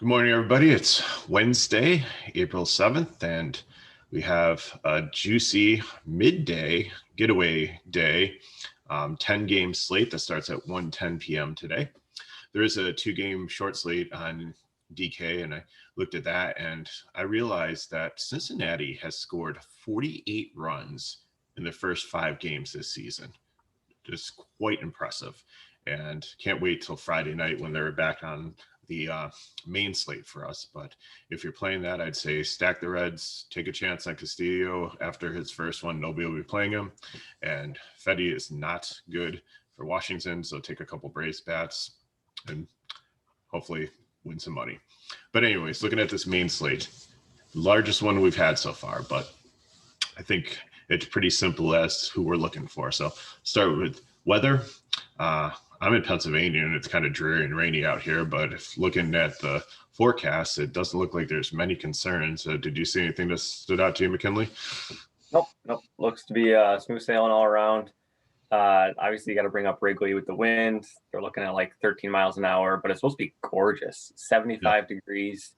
Good morning, everybody. It's Wednesday, April 7th, and we have a juicy midday getaway day, 10-game slate that starts at 1:10 p.m. today. There is a 2-game short slate on DK, and I looked at that, and I realized that Cincinnati has scored 48 runs in the first 5 games this season. Just quite impressive, and can't wait till Friday night when they're back on the main slate for us. But if you're playing that, I'd say stack the Reds, take a chance on Castillo after his first one. Nobody will be playing him, and Fedde is not good for Washington, so take a couple Braves bats and hopefully win some money. But anyways, looking at this main slate, largest one we've had so far, but I think it's pretty simple as who we're looking for. So start with weather. I'm in Pennsylvania, and it's kind of dreary and rainy out here, but if looking at the forecast, it doesn't look like there's many concerns. Did you see anything that stood out to you, McKinley? Nope. Looks to be smooth sailing all around. Obviously, you got to bring up Wrigley with the wind. They're looking at like 13 miles an hour, but it's supposed to be gorgeous, 75 degrees.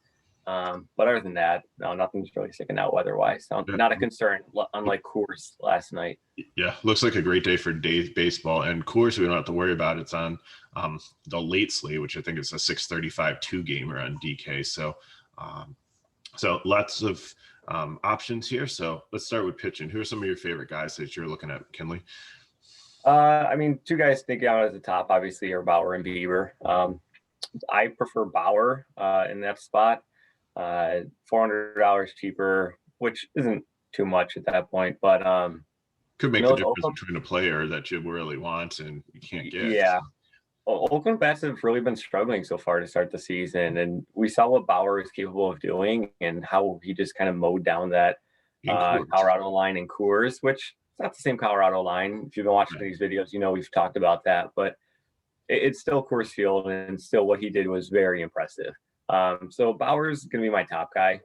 But other than that, no, nothing's really sticking out weather-wise. So not a concern, unlike Coors last night. Yeah, looks like a great day for day baseball. And Coors, we don't have to worry about. It's on the late slate, which I think is a 6:35 2-gamer on DK. So lots of options here. So let's start with pitching. Who are some of your favorite guys that you're looking at, McKinley? I mean, 2 guys sticking out at the top, obviously, are Bauer and Bieber. I prefer Bauer in that spot. $400 cheaper, which isn't too much at that point, but could make the difference between a player that you really want and you can't get. Yeah. Well, Oakland bats have really been struggling so far to start the season, and we saw what Bauer is capable of doing and how he just kind of mowed down that Colorado line in Coors, which is not the same Colorado line. If you've been watching these videos, you know we've talked about that, but it's still Coors Field, and still what he did was very impressive. So Bauer's going to be my top guy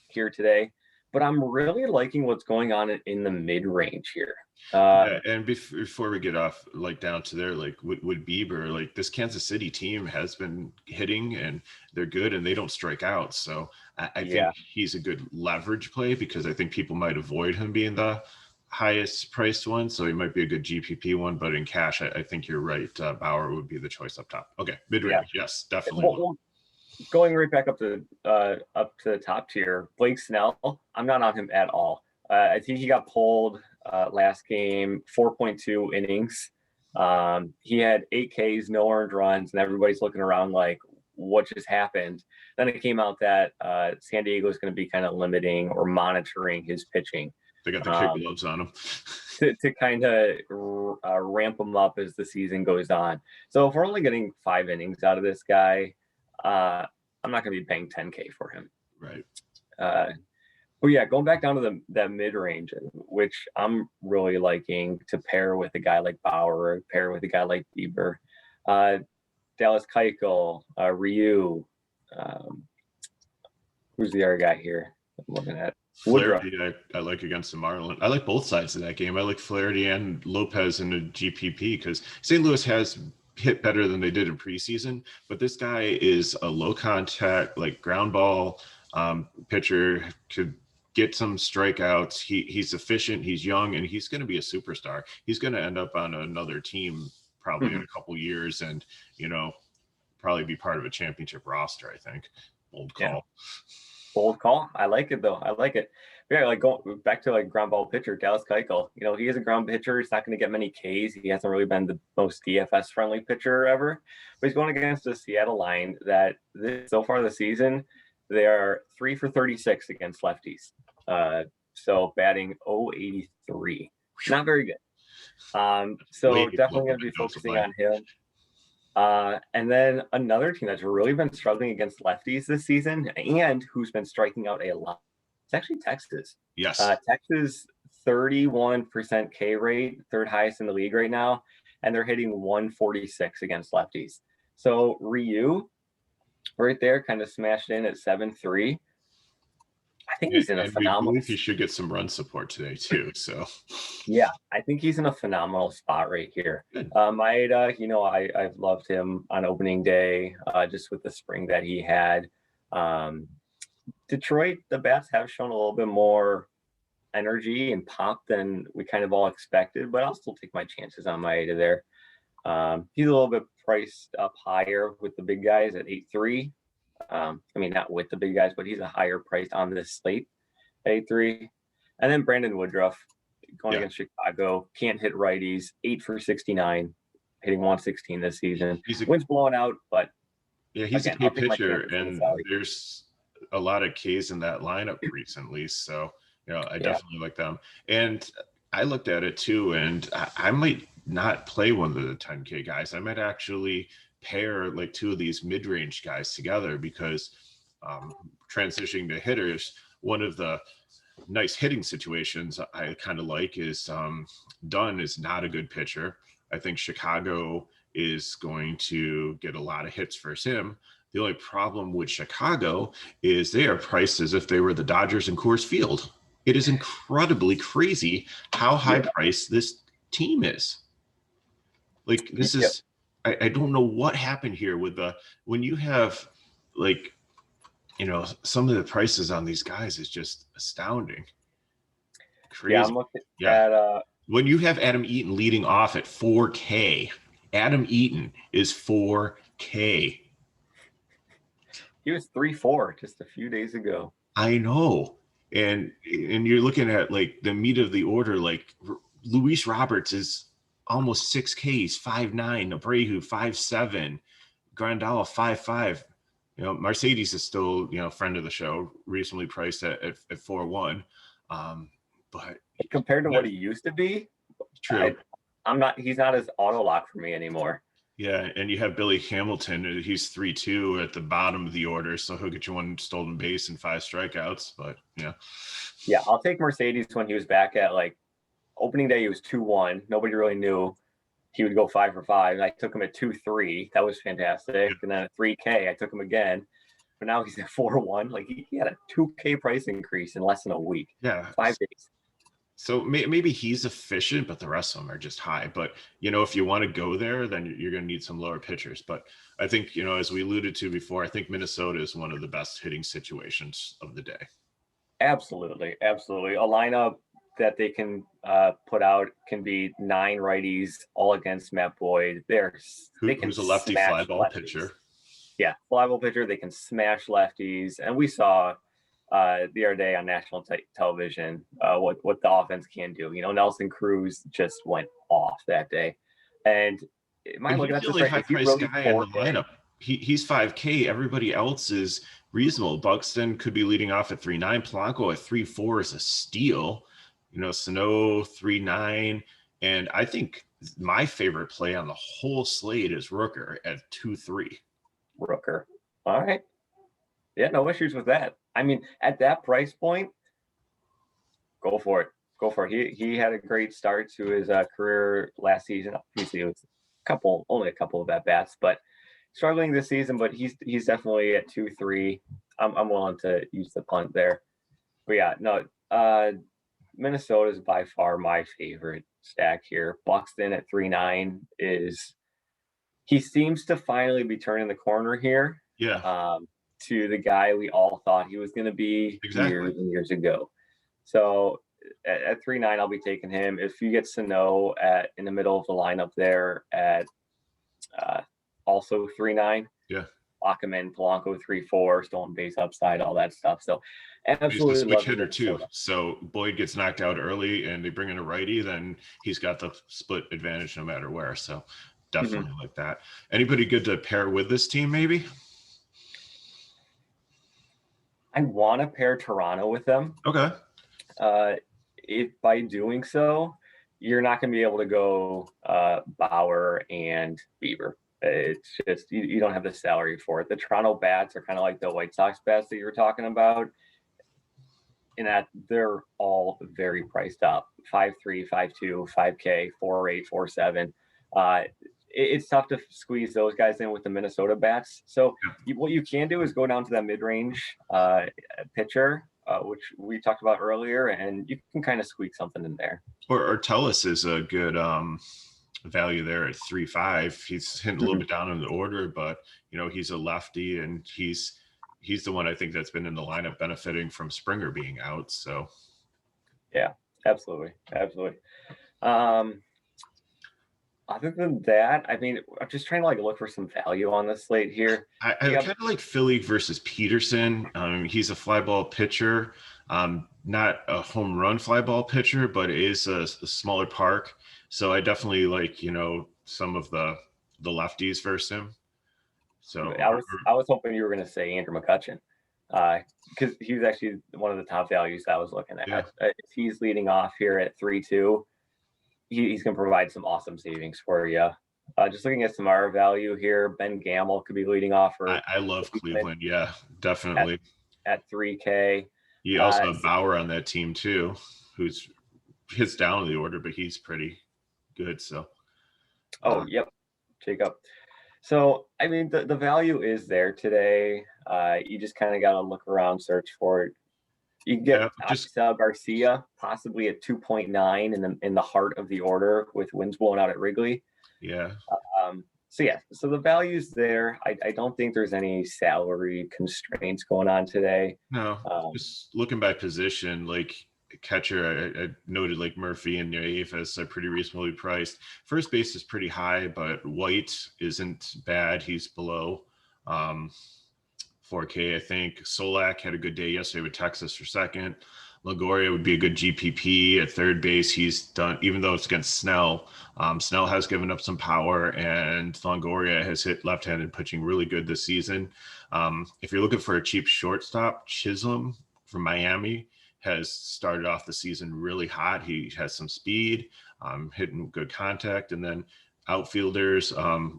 here today, but I'm really liking what's going on in the mid-range here. And before we get off, like down to there, like with Bieber, like this Kansas City team has been hitting and they're good and they don't strike out. So I think he's a good leverage play because I think people might avoid him being the highest priced one. So he might be a good GPP one, but in cash, I think you're right. Bauer would be the choice up top. Okay. Mid-range. Yeah. Yes, definitely. Going right back up to the top tier, Blake Snell, I'm not on him at all. I think he got pulled last game, 4.2 innings. He had 8 Ks, no earned runs, and everybody's looking around like, what just happened? Then it came out that San Diego is going to be kind of limiting or monitoring his pitching. They got the kid gloves on him. to kind of ramp him up as the season goes on. So if we're only getting 5 innings out of this guy, I'm not going to be paying 10K for him. Right. But yeah, going back down to that mid-range, which I'm really liking to pair with a guy like Bauer, pair with a guy like Bieber, Dallas Keuchel, Ryu. Who's the other guy here I'm looking at? Flaherty, I like against the Marlins. I like both sides of that game. I like Flaherty and Lopez in the GPP because St. Louis has hit better than they did in preseason, but this guy is a low contact, like ground ball pitcher, could get some strikeouts. He's efficient, he's young, and he's going to be a superstar. He's going to end up on another team probably in a couple years and, probably be part of a championship roster, I think. Bold call. Yeah. Bold call. I like it, though. I like it. Yeah, like going back to like ground ball pitcher, Dallas Keuchel. He is a ground pitcher. He's not going to get many Ks. He hasn't really been the most DFS friendly pitcher ever. But he's going against a Seattle line that so far this season, they are 3 for 36 against lefties. So batting .083. Not very good. So definitely going to be focusing on him. And then another team that's really been struggling against lefties this season and who's been striking out a lot, it's actually Texas. Yes. Texas, 31% K rate, 3rd highest in the league right now, and they're hitting 146 against lefties. So Ryu, right there, kind of smashed in at 7.3. I think he's in a And we phenomenal. believe he should get some run support today too. So Yeah, I think he's in a phenomenal spot right here. good. Maeda, I've loved him on opening day, just with the spring that he had. Um, Detroit, the bats have shown a little bit more energy and pop than we kind of all expected, but I'll still take my chances on Maeda there. He's a little bit priced up higher with the big guys at 8-3. I mean, not with the big guys, but he's a higher priced on this slate at 8-3. And then Brandon Woodruff going against Chicago, can't hit righties, 8 for 69, hitting 116 this season. Wind's blowing out, but he's a K pitcher, and there's a lot of Ks in that lineup recently. So, I definitely like them. And I looked at it too, and I might not play one of the 10K guys. I might actually pair like two of these mid-range guys together because transitioning to hitters, one of the nice hitting situations I kind of like is Dunn is not a good pitcher. I think Chicago is going to get a lot of hits versus him. The only problem with Chicago is they are priced as if they were the Dodgers in Coors Field. It is incredibly crazy how high priced this team is. Like this is, I don't know what happened here with when you have like, some of the prices on these guys is just astounding. Crazy. Yeah, I'm looking at when you have Adam Eaton leading off at 4K. Adam Eaton is 4K. He was 3-4 just a few days ago. I know. And you're looking at like the meat of the order, like Luis Roberts is almost 6K. He's 5'9", Abreu 5'7", Grandal 5'5". Mercedes is still, friend of the show, recently priced at 4-1. But compared to what he used to be, true. He's not as auto lock for me anymore. Yeah, and you have Billy Hamilton. He's 3-2 at the bottom of the order, so he'll get you one stolen base and 5 strikeouts. But yeah, I'll take Mercedes when he was back at like opening day. He was 2-1. Nobody really knew he would go 5 for 5. I took him at 2-3. That was fantastic. Yeah. And then at 3K, I took him again. But now he's at 4-1. Like he had a 2K price increase in less than a week. Yeah, 5 days. So maybe he's efficient, but the rest of them are just high. But, if you want to go there, then you're going to need some lower pitchers. But I think, as we alluded to before, I think Minnesota is one of the best hitting situations of the day. Absolutely. Absolutely. A lineup that they can put out can be 9 righties all against Matt Boyd. Who's a lefty fly ball pitcher. Yeah, fly ball pitcher. They can smash lefties. And we saw the other day on national television what the offense can do. Nelson Cruz just went off that day. And am I looking at this right? High-priced guy in the lineup. He's 5K. Everybody else is reasonable. Buxton could be leading off at 3.9. Polanco at 3.4 is a steal. Sano 3.9. And I think my favorite play on the whole slate is Rooker at 2.3. Rooker. All right. Yeah, no issues with that. I mean, at that price point, go for it. Go for it. He had a great start to his career last season. Obviously, it was only a couple of at-bats, but struggling this season. But he's definitely at 2-3. I'm willing to use the punt there. But yeah, no. Minnesota is by far my favorite stack here. Buxton at 3.9 he seems to finally be turning the corner here. Yeah. To the guy we all thought he was going to be years and years ago. So at 3.9, I'll be taking him. If you get Sano in the middle of the lineup there at also 3.9, lock him in. Polanco 3.4, stolen base upside, all that stuff. So absolutely, he's a switch hitter too. So Boyd gets knocked out early, and they bring in a righty, then he's got the split advantage no matter where. So definitely like that. Anybody good to pair with this team? Maybe. I want to pair Toronto with them. Okay. If by doing so, you're not going to be able to go Bauer and Bieber. It's just you don't have the salary for it. The Toronto bats are kind of like the White Sox bats that you were talking about, in that they're all very priced up: 5.3, 5.2, 5K, 4.8, 4.7. It's tough to squeeze those guys in with the Minnesota bats. So what you can do is go down to that mid-range pitcher. which we talked about earlier, and you can kind of squeak something in there. Or Tellus is a good value there at 3.5. He's hitting a little bit down in the order, but he's a lefty, and he's the one I think that's been in the lineup benefiting from Springer being out. So yeah, absolutely. Other than that, I mean, I'm just trying to look for some value on the slate here. I kind of like Philly versus Peterson. He's a fly ball pitcher, not a home run fly ball pitcher, but it is a smaller park. So I definitely like some of the lefties versus him. So I was hoping you were going to say Andrew McCutchen, because he was actually one of the top values that I was looking at. Yeah. If he's leading off here at 3.2, he's going to provide some awesome savings for you. Just looking at some R value here, Ben Gamel could be leading off. I love Cleveland. Yeah, definitely. At 3K. You also have Bauer on that team too, who's hits down in the order, but he's pretty good. So. Yep. Jacob. So, I mean, the value is there today. You just kind of got to look around, search for it. You can get Garcia possibly at 2.9 in the heart of the order with winds blowing out at Wrigley. Yeah. So the value's there. I don't think there's any salary constraints going on today. No, just looking by position, like catcher, I noted like Murphy and Neifus are pretty reasonably priced. First base is pretty high, but White isn't bad. He's below 4K, I think. Solak had a good day yesterday with Texas for second. Longoria would be a good GPP at third base. He's done, even though it's against Snell. Snell has given up some power, and Longoria has hit left-handed pitching really good this season. If you're looking for a cheap shortstop, Chisholm from Miami has started off the season really hot. He has some speed, hitting good contact, and then outfielders,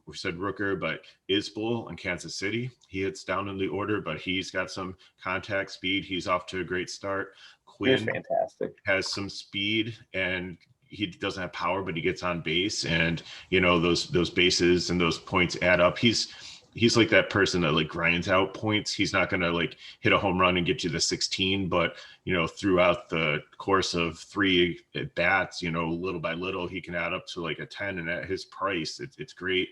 we said Rooker, but Isbell in Kansas City, he hits down in the order, but he's got some contact speed. He's off to a great start. Quinn fantastic. Has some speed, and he doesn't have power, but he gets on base, and those bases and those points add up. He's like that person that like grinds out points. He's not going to like hit a home run and get you the 16, but throughout the course of 3 at bats, little by little, he can add up to like a 10, and at his price, it's great.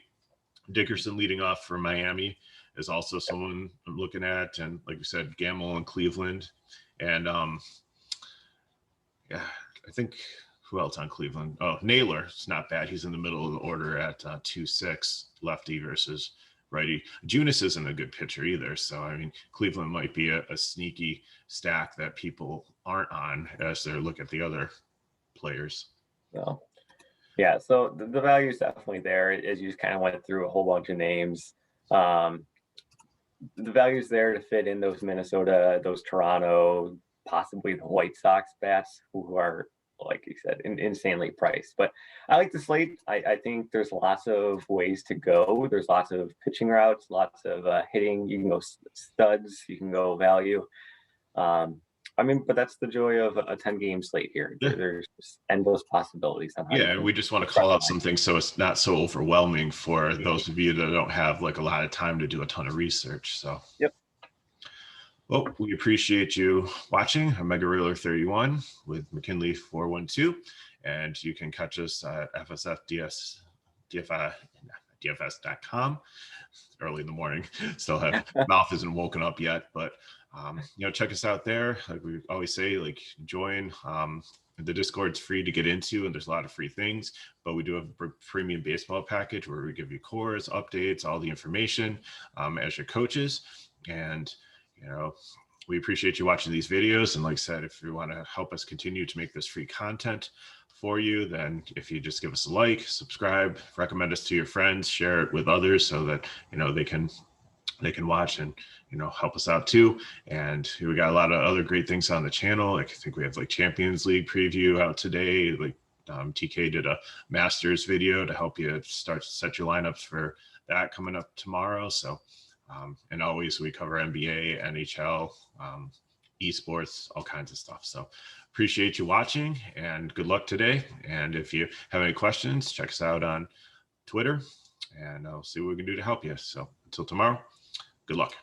Dickerson leading off for Miami is also someone I'm looking at. And like we said, Gamble in Cleveland, and I think who else on Cleveland? Oh, Naylor. It's not bad. He's in the middle of the order at 2.6 lefty versus righty. Junis isn't a good pitcher either. So, I mean, Cleveland might be a sneaky stack that people aren't on as they look at the other players. No. Yeah, so the value is definitely there, as you just kind of went through a whole bunch of names. The value is there to fit in those Minnesota, those Toronto, possibly the White Sox bats, who are, like you said, insanely priced. But I like the slate. I think there's lots of ways to go. There's lots of pitching routes, lots of hitting. You can go studs, you can go value. But that's the joy of a 10-game slate here. Yeah. There's just endless possibilities. And we just want to call out something so it's not so overwhelming for those of you that don't have like a lot of time to do a ton of research. So, yep. Well, we appreciate you watching Mega Reeler 31 with McKinley 412, and you can catch us at DFS.com. Early in the morning, still have mouth isn't woken up yet, but check us out there. Like we always say, like join. The Discord's free to get into, and there's a lot of free things, but we do have a premium baseball package where we give you cores, updates, all the information as your coaches. And we appreciate you watching these videos. And like I said, if you want to help us continue to make this free content for you, then if you just give us a like, subscribe, recommend us to your friends, share it with others so that they can watch and help us out too. And we got a lot of other great things on the channel. Like I think we have like Champions League preview out today. Like TK did a Masters video to help you start to set your lineups for that coming up tomorrow. So and always we cover NBA, NHL, esports, all kinds of stuff. So appreciate you watching, and good luck today. And if you have any questions, check us out on Twitter, and I'll see what we can do to help you. So until tomorrow, good luck.